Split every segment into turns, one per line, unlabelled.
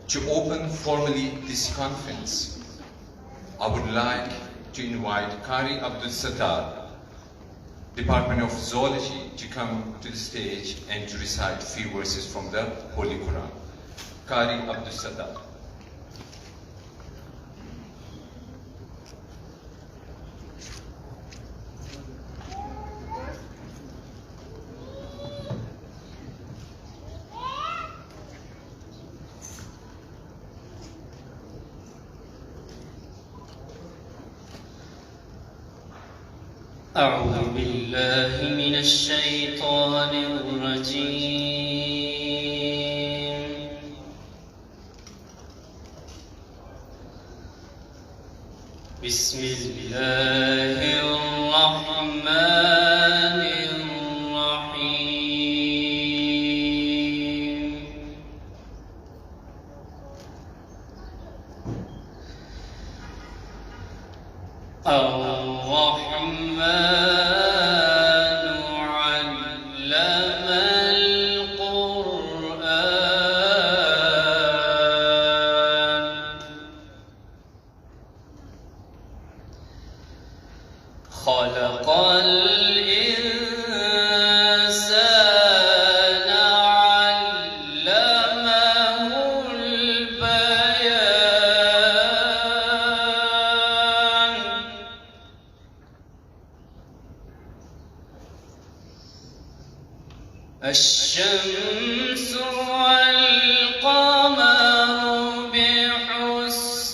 To open formally this conference, I would like to invite Qari Abdul Sattar, Department of Zoology, to come to the stage and to recite a few verses from the Holy Quran. Qari Abdul Sattar.
أعوذ بالله من الشيطان الرجيم. بسم الله الرحمن الرحيم. الرحمن علم القرآن خلق الإنسان علمه البيان الشمس والقمر بحسبان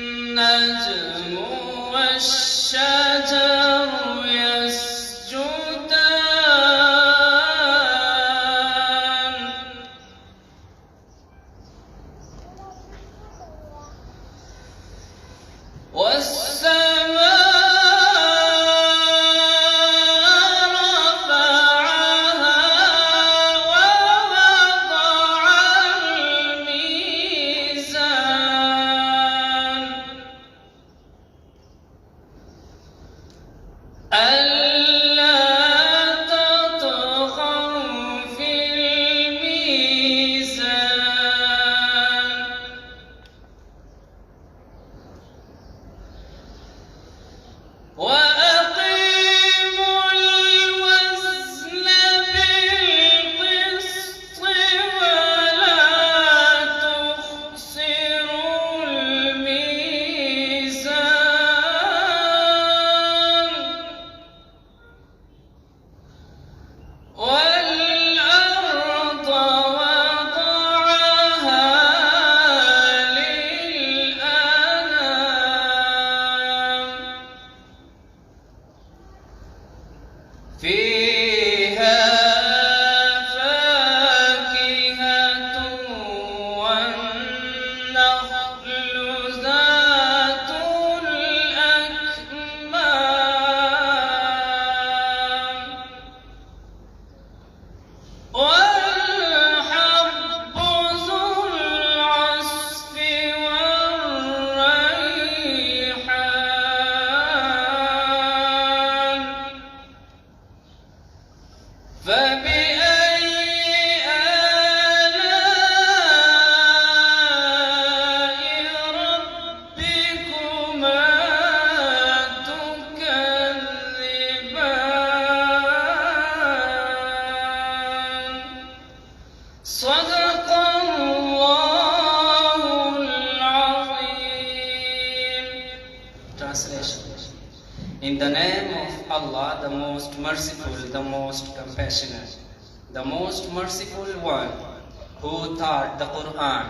والنجم والشجر يسجدان والسماء رفعها ووضع الميزان ألا تطغوا في الميزان وأقيموا الوزن بالقسط ولا تخسروا الميزان والأرض وضعها للأنام فيها فاكهة والنخل ذات الأكمام والحب ذو العصف والريحان فبأي آلاء ربكما تكذبان صدق الله العظيم. Translation. In the name of Allah, the most merciful, the most compassionate, the most merciful one, who taught the Quran,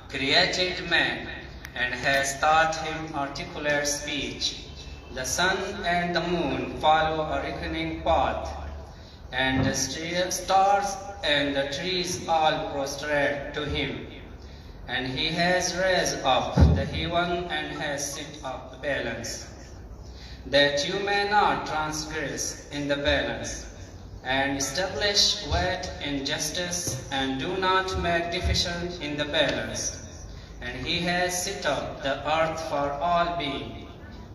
created man, and has taught him articulate speech. The sun and the moon follow a reckoning path, and the stars and the trees all prostrate to him. And he has raised up the heaven and has set up the balance, that you may not transgress in the balance, and establish weight in justice, and do not make deficient in the balance. And he has set up the earth for all being,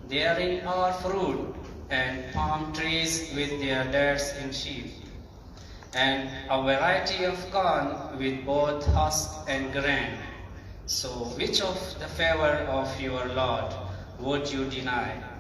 Therein are fruit, and palm trees with their dates in sheaf, and a variety of corn with both husk and grain. So which of the favor of your Lord would you deny?